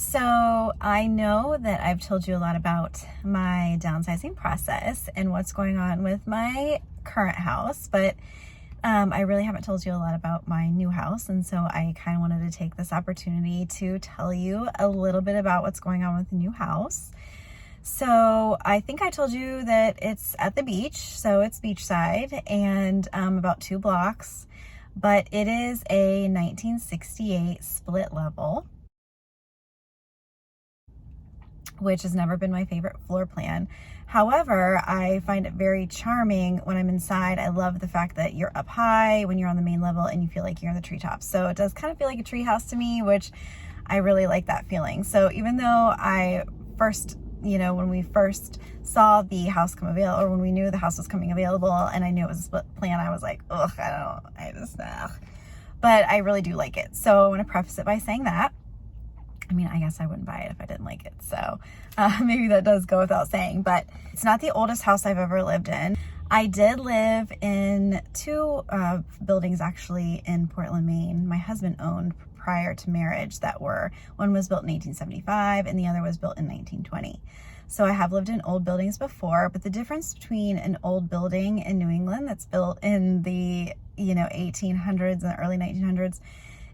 So I know that I've told you a lot about my downsizing process and what's going on with my current house, but I really haven't told you a lot about my new house. And so I kind of wanted to take this opportunity to tell you a little bit about what's going on with the new house. So I think I told you that it's at the beach, so it's beachside and about 2 blocks, but it is a 1968 split level, which has never been my favorite floor plan. However, I find it very charming when I'm inside. I love the fact that you're up high when you're on the main level and you feel like you're in the treetops. So it does kind of feel like a tree house to me, which I really like that feeling. So even though I first, when we first saw the house come available, or when we knew the house was coming available and I knew it was a split plan, I was like, ugh, but I really do like it. So I want to preface it by saying that. I mean, I guess I wouldn't buy it if I didn't like it. So maybe that does go without saying, but it's not the oldest house I've ever lived in. I did live in 2 buildings actually in Portland, Maine. My husband owned prior to marriage one was built in 1875 and the other was built in 1920. So I have lived in old buildings before, but the difference between an old building in New England that's built in the 1800s and the early 1900s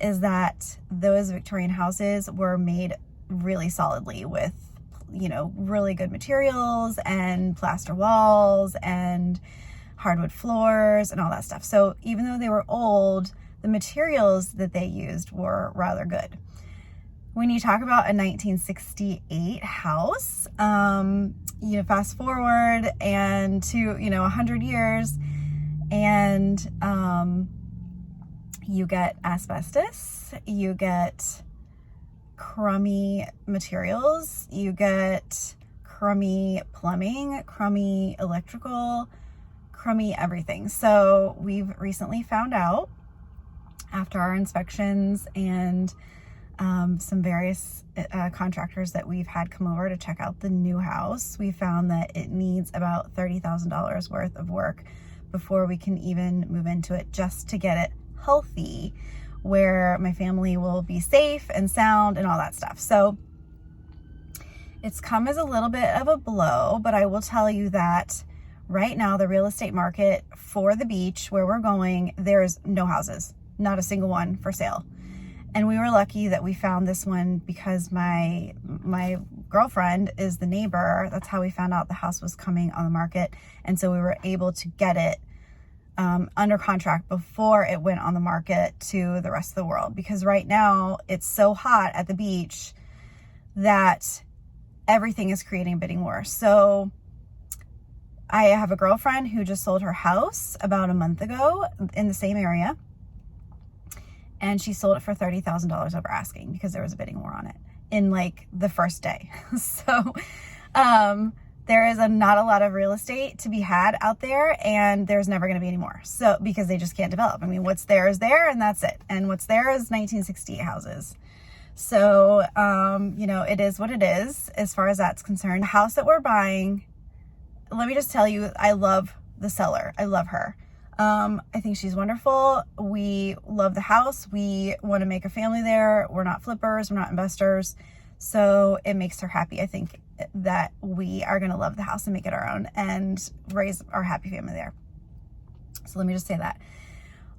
is that those Victorian houses were made really solidly with, really good materials and plaster walls and hardwood floors and all that stuff. So even though they were old, the materials that they used were rather good. When you talk about a 1968 house, fast forward and to, 100 years and, you get asbestos, you get crummy materials, you get crummy plumbing, crummy electrical, crummy everything. So we've recently found out after our inspections and some various contractors that we've had come over to check out the new house, we found that it needs about $30,000 worth of work before we can even move into it, just to get it healthy, where my family will be safe and sound and all that stuff. So it's come as a little bit of a blow, but I will tell you that right now the real estate market for the beach where we're going, there's no houses, not a single one for sale. And we were lucky that we found this one because my girlfriend is the neighbor. That's how we found out the house was coming on the market. And so we were able to get it under contract before it went on the market to the rest of the world, because right now it's so hot at the beach that everything is creating a bidding war. So I have a girlfriend who just sold her house about a month ago in the same area, and she sold it for $30,000 over asking because there was a bidding war on it in like the first day. So there is not a lot of real estate to be had out there, and there's never going to be any more. So, because they just can't develop. I mean, what's there is there, and that's it. And what's there is 1968 houses. So, it is what it is as far as that's concerned. The house that we're buying, let me just tell you, I love the seller. I love her. I think she's wonderful. We love the house. We want to make a family there. We're not flippers. We're not investors. So it makes her happy. I think that we are going to love the house and make it our own and raise our happy family there. So let me just say that.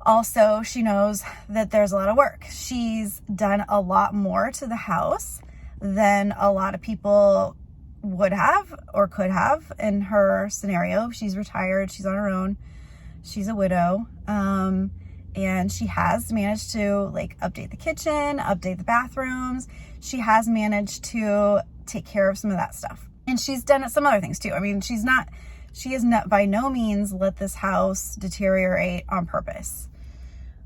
Also, she knows that there's a lot of work. She's done a lot more to the house than a lot of people would have or could have in her scenario. She's retired. She's on her own. She's a widow. And she has managed to update the kitchen, update the bathrooms. She has managed to take care of some of that stuff. And she's done some other things too. I mean, she has not by no means let this house deteriorate on purpose.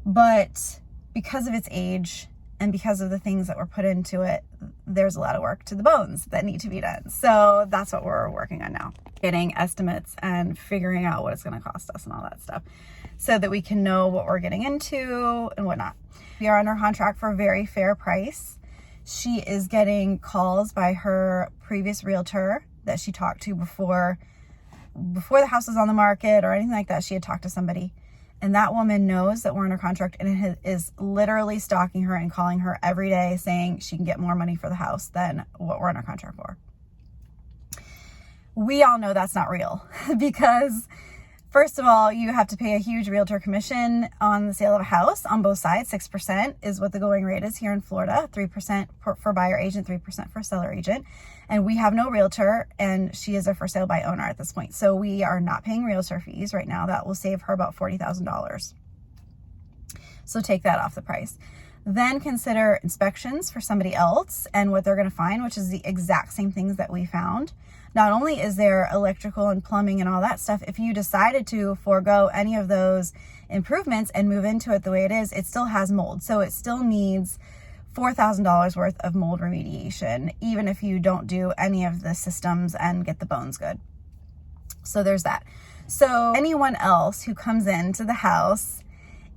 But because of its age and because of the things that were put into it, there's a lot of work to the bones that need to be done. So that's what we're working on now. Getting estimates and figuring out what it's going to cost us and all that stuff so that we can know what we're getting into and whatnot. We are under contract for a very fair price. She is getting calls by her previous realtor that she talked to before the house was on the market or anything like that. She had talked to somebody And that woman knows that we're under contract and is literally stalking her and calling her every day saying she can get more money for the house than what we're under contract for. We all know that's not real because first of all, you have to pay a huge realtor commission on the sale of a house on both sides. 6% is what the going rate is here in Florida, 3% for buyer agent, 3% for seller agent. And we have no realtor, and she is a for sale by owner at this point. So we are not paying realtor fees right now. That will save her about $40,000. So take that off the price. Then consider inspections for somebody else and what they're going to find, which is the exact same things that we found. Not only is there electrical and plumbing and all that stuff, if you decided to forego any of those improvements and move into it the way it is, it still has mold. So it still needs $4,000 worth of mold remediation, even if you don't do any of the systems and get the bones good. So there's that. So anyone else who comes into the house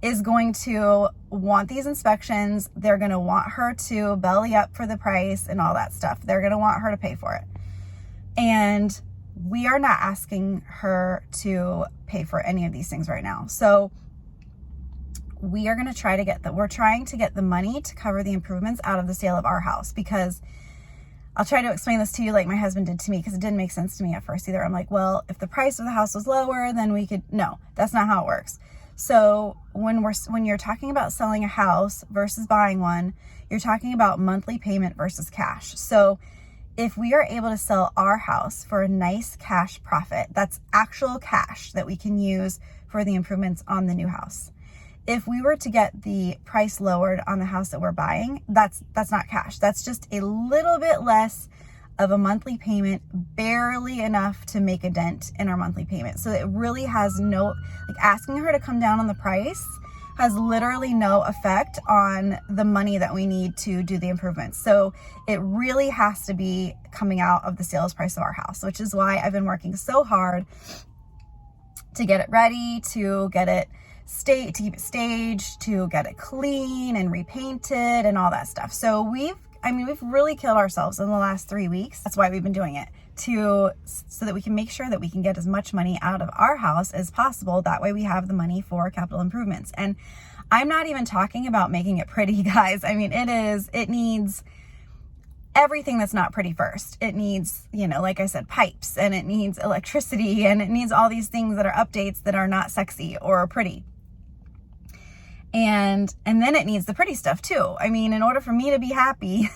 is going to want these inspections. They're going to want her to belly up for the price and all that stuff. They're going to want her to pay for it. And we are not asking her to pay for any of these things right now. So we are going to try to we're trying to get the money to cover the improvements out of the sale of our house, because I'll try to explain this to you like my husband did to me, because it didn't make sense to me at first either. I'm like, well, if the price of the house was lower, then we could, no, that's not how it works. So when you're talking about selling a house versus buying one, you're talking about monthly payment versus cash. So if we are able to sell our house for a nice cash profit, that's actual cash that we can use for the improvements on the new house. If we were to get the price lowered on the house that we're buying, that's not cash. That's just a little bit less of a monthly payment, barely enough to make a dent in our monthly payment. So it really has no, like asking her to come down on the price has literally no effect on the money that we need to do the improvements. So it really has to be coming out of the sales price of our house, which is why I've been working so hard to get it ready, to get it to keep it staged, to get it clean and repainted and all that stuff. So we've really killed ourselves in the last 3 weeks. That's why we've been doing it, so that we can make sure that we can get as much money out of our house as possible. That way we have the money for capital improvements. And I'm not even talking about making it pretty, guys. I mean, it needs everything that's not pretty first. It needs, like I said, pipes, and it needs electricity, and it needs all these things that are updates that are not sexy or pretty. And then it needs the pretty stuff too. I mean, in order for me to be happy,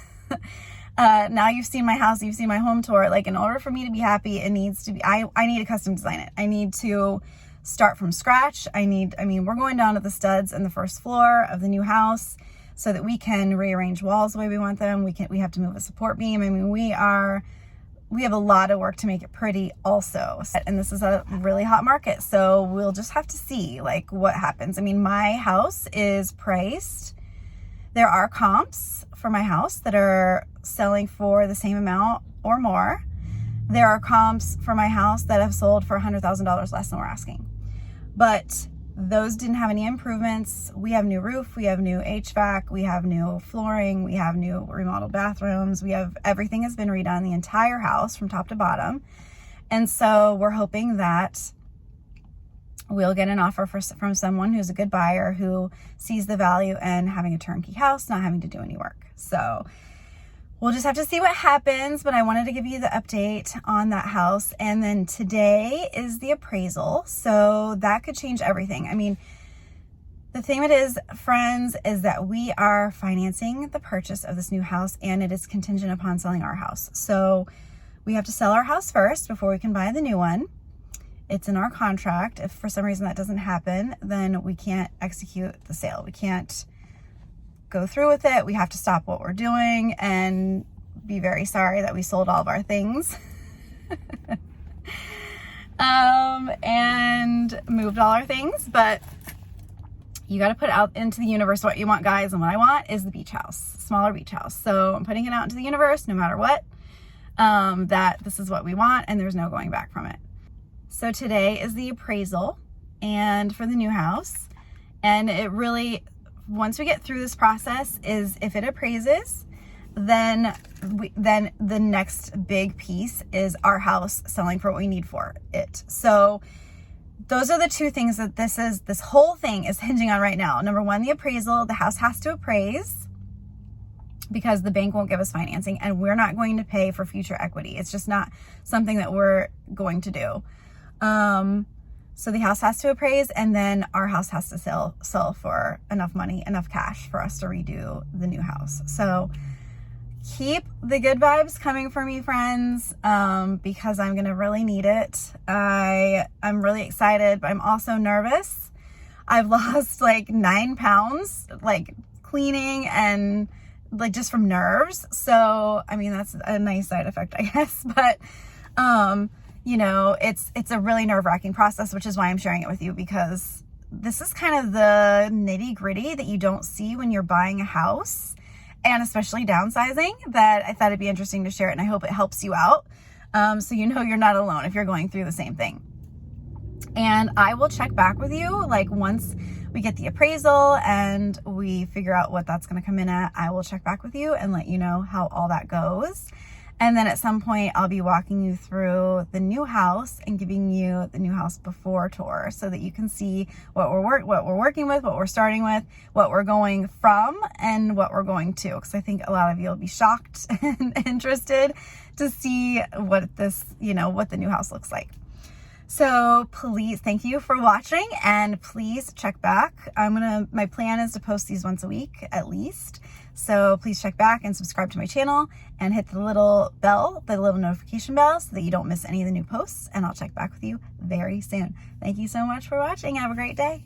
now you've seen my house, you've seen my home tour, like in order for me to be happy, it needs to be, I need to custom design it. I need to start from scratch. We're going down to the studs in the first floor of the new house so that we can rearrange walls the way we want them. We have to move a support beam. I mean, we have a lot of work to make it pretty also. And this is a really hot market, so we'll just have to see like what happens. I mean, my house is priced. There are comps for my house that are selling for the same amount or more. There are comps for my house that have sold for $100,000 less than we're asking. But those didn't have any improvements. We have new roof, we have new HVAC, we have new flooring, we have new remodeled bathrooms, everything has been redone, the entire house from top to bottom. And so we're hoping that we'll get an offer from someone who's a good buyer, who sees the value in having a turnkey house, not having to do any work. So we'll just have to see what happens, but I wanted to give you the update on that house. And then today is the appraisal, so that could change everything. I mean, the thing it is, friends, is that we are financing the purchase of this new house, and it is contingent upon selling our house. So we have to sell our house first before we can buy the new one. It's in our contract. If for some reason that doesn't happen, then we can't execute the sale. We can't go through with it. We have to stop what we're doing and be very sorry that we sold all of our things and moved all our things. But you got to put out into the universe what you want, guys. And what I want is the beach house, smaller beach house. So I'm putting it out into the universe no matter what, that this is what we want, and there's no going back from it. So today is the appraisal and for the new house. And it really, once we get through this process, is if it appraises, then the next big piece is our house selling for what we need for it. So those are the two things that this whole thing is hinging on right now. Number one, the appraisal. The house has to appraise because the bank won't give us financing, and we're not going to pay for future equity. It's just not something that we're going to do. So the house has to appraise, and then our house has to sell for enough money, enough cash for us to redo the new house. So keep the good vibes coming for me, friends, because I'm going to really need it. I'm really excited, but I'm also nervous. I've lost like 9 pounds, like cleaning and like just from nerves. So, I mean, that's a nice side effect, I guess, but, you know, it's a really nerve-wracking process, which is why I'm sharing it with you, because this is kind of the nitty-gritty that you don't see when you're buying a house, and especially downsizing, that I thought it'd be interesting to share it, and I hope it helps you out. So you know you're not alone if you're going through the same thing. And I will check back with you, like once we get the appraisal and we figure out what that's going to come in at, I will check back with you and let you know how all that goes. And then at some point I'll be walking you through the new house and giving you the new house before tour so that you can see what we're working with, what we're starting with, what we're going from, and what we're going to. Because I think a lot of you will be shocked and interested to see what this, you know, what the new house looks like. So please, thank you for watching, and please check back. My plan is to post these once a week at least. So please check back and subscribe to my channel and hit the little bell, the little notification bell, so that you don't miss any of the new posts, and I'll check back with you very soon. Thank you so much for watching. Have a great day.